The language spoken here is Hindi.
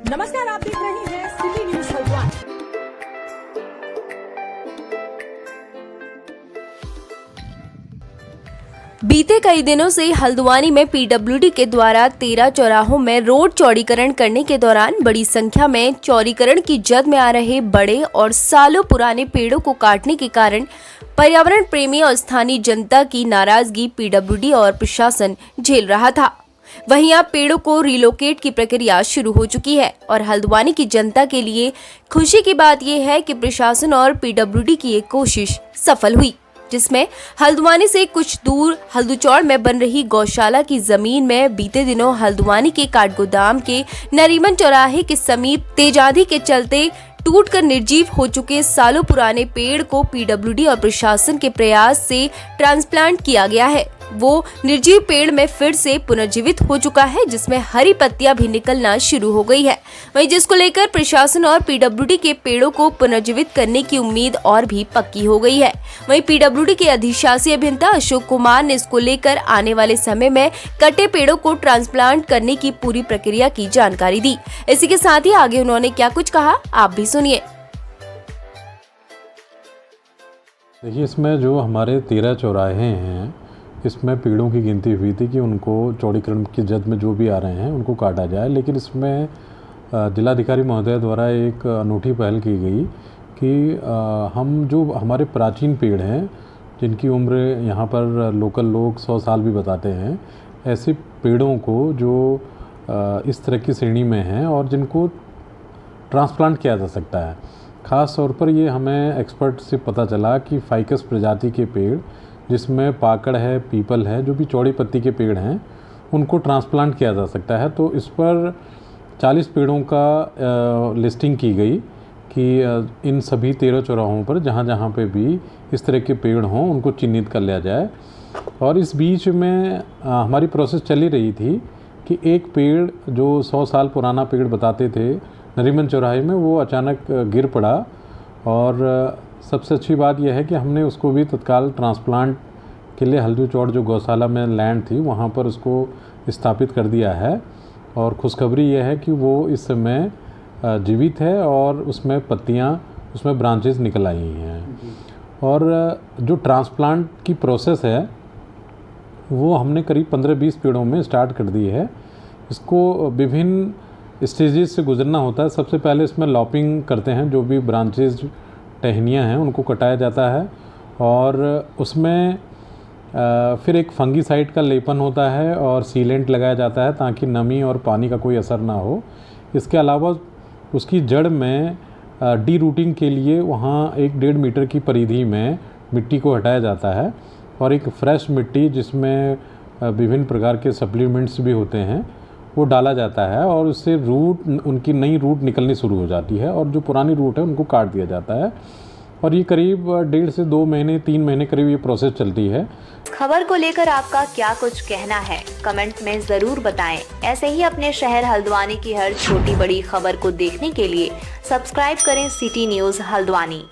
नमस्कार, आप देख रहे हैं सिटी न्यूज हल्द्वानी। बीते कई दिनों से हल्द्वानी में पीडब्ल्यूडी के द्वारा 13 चौराहों में रोड चौड़ीकरण करने के दौरान बड़ी संख्या में चौड़ीकरण की जद में आ रहे बड़े और सालों पुराने पेड़ों को काटने के कारण पर्यावरण प्रेमी और स्थानीय जनता की नाराजगी पीडब्ल्यूडी और प्रशासन झेल रहा था। वहीं अब पेड़ों को रिलोकेट की प्रक्रिया शुरू हो चुकी है और हल्द्वानी की जनता के लिए खुशी की बात यह है कि प्रशासन और पीडब्ल्यूडी की ये कोशिश सफल हुई, जिसमें हल्द्वानी से कुछ दूर हल्दूचौड़ में बन रही गौशाला की जमीन में बीते दिनों हल्द्वानी के काठगोदाम के नरीमन चौराहे के समीप तेज आंधी के चलते टूटकर निर्जीव हो चुके सालों पुराने पेड़ को पीडब्ल्यूडी और प्रशासन के प्रयास से ट्रांसप्लांट किया गया है। वो निर्जीव पेड़ में फिर से पुनर्जीवित हो चुका है, जिसमें हरी पत्तियां भी निकलना शुरू हो गई है। वहीं जिसको लेकर प्रशासन और पीडब्ल्यूडी के पेड़ों को पुनर्जीवित करने की उम्मीद और भी पक्की हो गई है। वहीं पीडब्ल्यूडी के अधिशासी अभियंता अशोक कुमार ने इसको लेकर आने वाले समय में कटे पेड़ों को ट्रांसप्लांट करने की पूरी प्रक्रिया की जानकारी दी। इसी के साथ ही आगे उन्होंने क्या कुछ कहा, आप भी सुनिए। देखिए, इसमें जो हमारे 13 चौराहे हैं, इसमें पेड़ों की गिनती हुई थी कि उनको चौड़ीकरण की जद में जो भी आ रहे हैं उनको काटा जाए, लेकिन इसमें जिलाधिकारी महोदय द्वारा एक अनूठी पहल की गई कि हम जो हमारे प्राचीन पेड़ हैं, जिनकी उम्र यहाँ पर लोकल लोग 100 साल भी बताते हैं, ऐसे पेड़ों को जो इस तरह की श्रेणी में हैं और जिनको ट्रांसप्लांट किया जा सकता है। ख़ास तौर पर ये हमें एक्सपर्ट से पता चला कि फाइकस प्रजाति के पेड़, जिसमें पाकड़ है, पीपल है, जो भी चौड़ी पत्ती के पेड़ हैं, उनको ट्रांसप्लांट किया जा सकता है। तो इस पर 40 पेड़ों का लिस्टिंग की गई कि इन सभी 13 चौराहों पर जहाँ जहाँ पे भी इस तरह के पेड़ हों उनको चिन्हित कर लिया जाए। और इस बीच में हमारी प्रोसेस चली रही थी कि एक पेड़ जो 100 साल पुराना पेड़ बताते थे नरीमन चौराहे में, वो अचानक गिर पड़ा। और सबसे अच्छी बात यह है कि हमने उसको भी तत्काल ट्रांसप्लांट के लिए हल्दूचौड़ जो गौशाला में लैंड थी वहाँ पर उसको स्थापित कर दिया है। और खुशखबरी यह है कि वो इस समय जीवित है और उसमें पत्तियाँ, उसमें ब्रांचेस निकल आई हैं। और जो ट्रांसप्लांट की प्रोसेस है वो हमने करीब 15-20 पेड़ों में स्टार्ट कर दी है। इसको विभिन्न स्टेजेस से गुजरना होता है। सबसे पहले इसमें लॉपिंग करते हैं, जो भी ब्रांचेज टहनियाँ हैं उनको कटाया जाता है और उसमें फिर एक फंगीसाइड का लेपन होता है और सीलेंट लगाया जाता है ताकि नमी और पानी का कोई असर ना हो। इसके अलावा उसकी जड़ में डी रूटिंग के लिए वहाँ 1-1.5 मीटर की परिधि में मिट्टी को हटाया जाता है और एक फ्रेश मिट्टी, जिसमें विभिन्न प्रकार के सप्लीमेंट्स भी होते हैं, वो डाला जाता है और उससे रूट, उनकी नई रूट निकलनी शुरू हो जाती है और जो पुरानी रूट है उनको काट दिया जाता है। और ये करीब 1.5 से 2 महीने 3 महीने करीब ये प्रोसेस चलती है। खबर को लेकर आपका क्या कुछ कहना है, कमेंट में जरूर बताएं। ऐसे ही अपने शहर हल्द्वानी की हर छोटी बड़ी खबर को देखने के लिए सब्सक्राइब करें सिटी न्यूज हल्द्वानी।